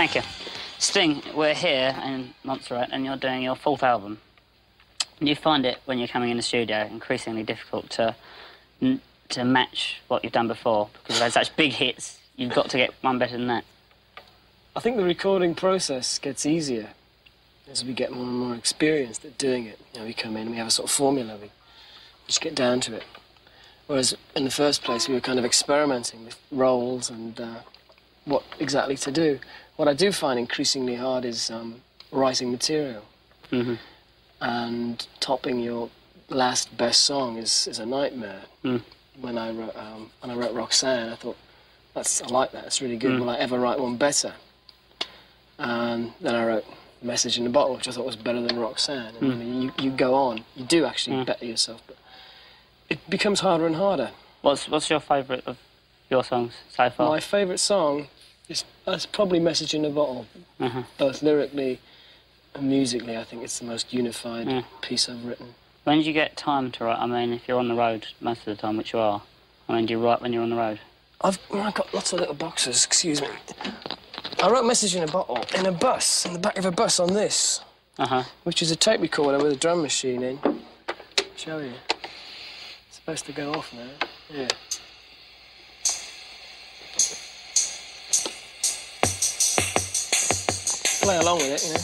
Thank you. Sting, we're here in Montserrat and you're doing your 4th album. Do you find it, when you're coming in the studio, increasingly difficult to match what you've done before? Because you've had such big hits, you've got to get one better than that. I think the recording process gets easier as we get more and more experienced at doing it. You know, we come in, we have a sort of formula, we just get down to it. Whereas in the first place, we were kind of experimenting with roles and what exactly to do. What I do find increasingly hard is writing material. Mm-hmm. And topping your last best song is a nightmare. Mm. When I wrote Roxanne, I thought, I like that, it's really good. Will I ever write one better? And then I wrote Message in a Bottle, which I thought was better than Roxanne. And you go on, you do actually better yourself, but it becomes harder and harder. What's your favourite of your songs so far? My favourite song is probably Message in a Bottle. Both lyrically and musically, I think it's the most unified piece I've written. When do you get time to write? I mean, if you're on the road most of the time, which you are, I mean, do you write when you're on the road? I've got lots of little boxes, excuse me. I wrote Message in a Bottle in a bus, in the back of a bus on this, which is a tape recorder with a drum machine in. I'll show you. It's supposed to go off now. Yeah. Play along with it, you know,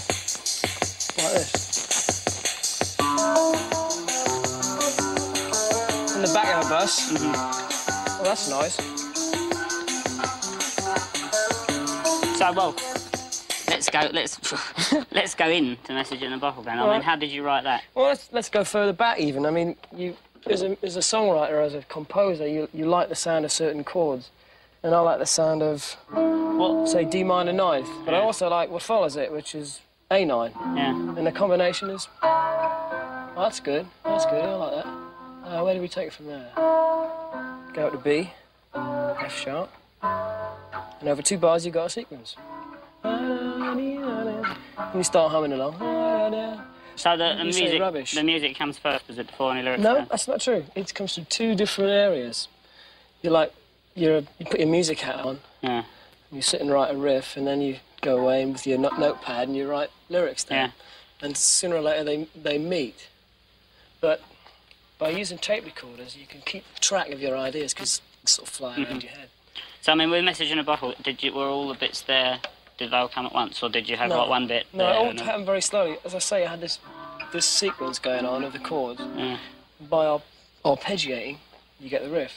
like this. In the back of a bus. Well, that's nice. So, well, let's go into Message in a Bottle then. I mean, how did you write that? Well, let's go further back even. I mean, as a songwriter, as a composer, you like the sound of certain chords. And I like the sound of, say, D minor ninth. But I also like what follows it, which is A9. Yeah. And the combination is, oh, that's good, I like that. Where do we take it from there? Go up to B, F sharp, and over 2 bars you got a sequence. And you start humming along. So the music comes first, is it, before any lyrics? No, that's not true. It comes from 2 different areas. You put your music hat on, you sit and write a riff, and then you go away with your notepad and you write lyrics down. And sooner or later they meet. But by using tape recorders, you can keep track of your ideas because they sort of fly around your head. So, I mean, with Message in a Bottle, were all the bits there, did they all come at once, or did you have like one bit there? No, it all happened very slowly. As I say, I had this sequence going on of the chords. By arpeggiating, you get the riff.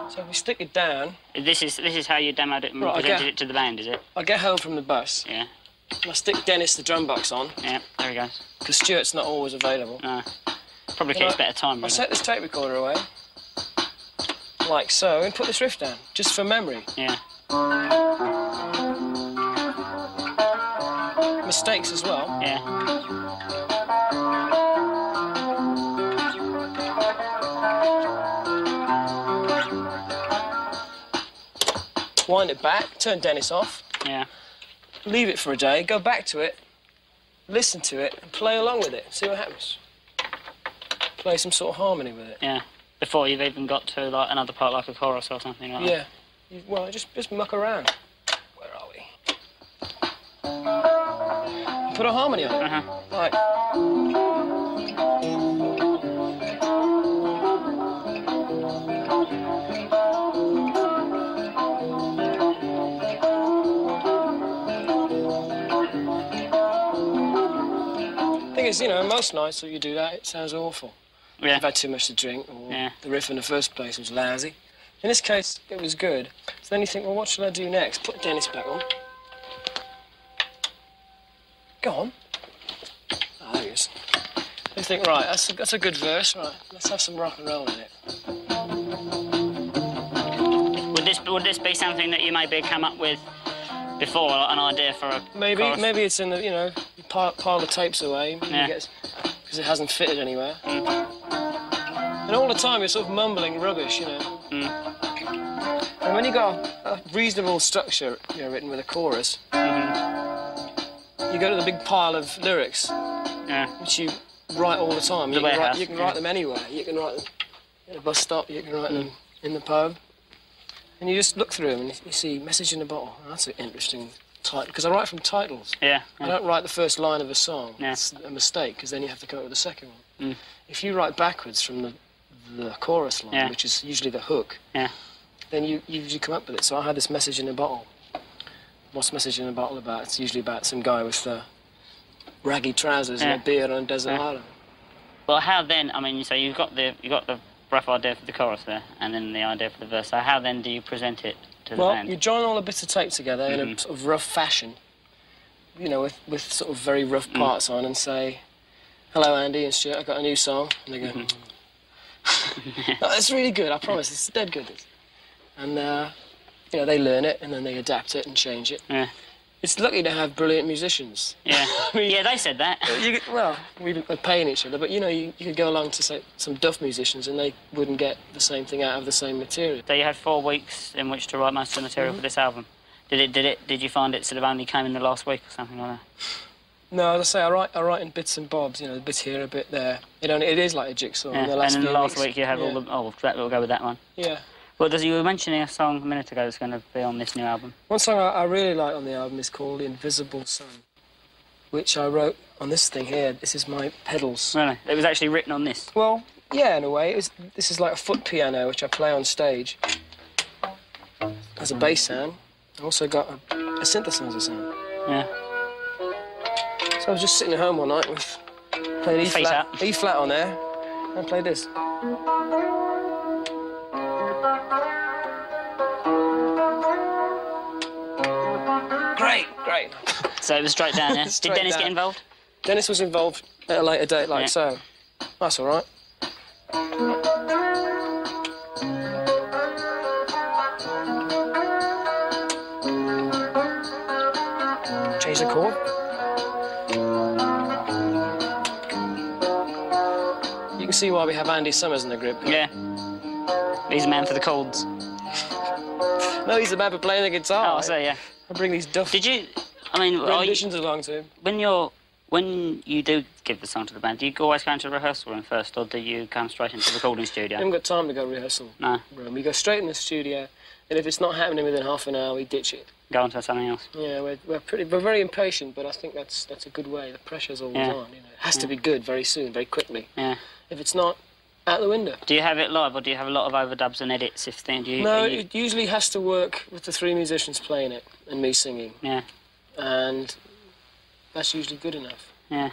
So if we stick it down... This is how you demoed it and presented it to the band, is it? I get home from the bus. Yeah. And I stick Dennis the drum box on. Yeah, there we go. Because Stuart's not always available. No. Probably keeps better time, really. I set this tape recorder away, like so, and put this riff down, just for memory. Yeah. Mistakes as well. Yeah. Wind it back, turn Dennis off. Yeah. Leave it for a day, go back to it, listen to it, and play along with it, see what happens. Play some sort of harmony with it. Yeah. Before you've even got to like another part, like a chorus or something like that. Yeah. Well, just muck around. Where are we? Put a harmony on. Right. Thing is, you know, most nights when you do that, it sounds awful. Yeah. I've had too much to drink, or the riff in the first place was lousy. In this case, it was good. So then you think, well, what should I do next? Put Dennis back on. Go on. Ah, there he is. You think, right, that's a good verse, right, let's have some rock and roll in it. Would this be something that you maybe come up with before, like an idea for a chorus? Maybe it's in the, you know, you pile the tapes away, because it hasn't fitted anywhere. And all the time you're sort of mumbling rubbish, you know. And when you got a reasonable structure, you know, written with a chorus, you go to the big pile of lyrics, which you write all the time. You can write them anywhere. You can write them in a bus stop, you can write them in the pub. And you just look through them and you see Message in a Bottle. Oh, that's an interesting title, because I write from titles. Yeah. I don't write the first line of a song. Yeah. It's a mistake, because then you have to come up with the second one. Mm. If you write backwards from the chorus line, Yeah. which is usually the hook, Yeah. then you usually come up with it. So I had this Message in a Bottle. What's Message in a Bottle about? It's usually about some guy with raggy trousers and a beard on a desert island. Well, how then? I mean, so you've got the rough idea for the chorus there, and then the idea for the verse. So how then do you present it to the band? Well, you join all the bits of tape together in a sort of rough fashion, you know, with sort of very rough parts on, and say, "Hello, Andy and Stuart, I've got a new song." And they go, "No, it's really good. I promise. It's dead good." And you know, they learn it and then they adapt it and change it. Yeah. It's lucky to have brilliant musicians. Yeah. Yeah, they said that. Well, we're paying each other, but you know, you could go along to say some duff musicians and they wouldn't get the same thing out of the same material. So you had 4 weeks in which to write most of the material for this album. Did you find it sort of only came in the last week or something like that? No, as I say, I write in bits and bobs. You know, a bit here, a bit there. It is like a jigsaw. Yeah. In the last and in the few last weeks, week you have all the we'll go with that one. Yeah. Well, you were mentioning a song a minute ago that's going to be on this new album. One song I really like on the album is called Invisible Sun, which I wrote on this thing here. This is my pedals. Really? It was actually written on this? Well, yeah, in a way. This is like a foot piano, which I play on stage as a bass sound. I also got a synthesizer sound. Yeah. So I was just sitting at home one night with playing E flat on there, and played this. Great. So it was straight down, yeah? Did Dennis get involved? Dennis was involved at a later date, like so. That's all right. Change the chord. You can see why we have Andy Summers in the group. Yeah. He's a man for the chords. No, he's the man for playing the guitar. Oh, I see, yeah. I bring these duff renditions along to him. When you do give the song to the band, do you always go into rehearsal room first, or do you come straight into the recording studio? I haven't got time to go rehearsal room. We go straight in the studio, and if it's not happening within half an hour, we ditch it. Go on to something else. Yeah, we're very impatient, but I think that's a good way. The pressure's always on. You know, it has to be good very soon, very quickly. Yeah. If it's not, out the window. Do you have it live, or do you have a lot of overdubs and edits? It usually has to work with the 3 musicians playing it and me singing. Yeah. And that's usually good enough. Yeah.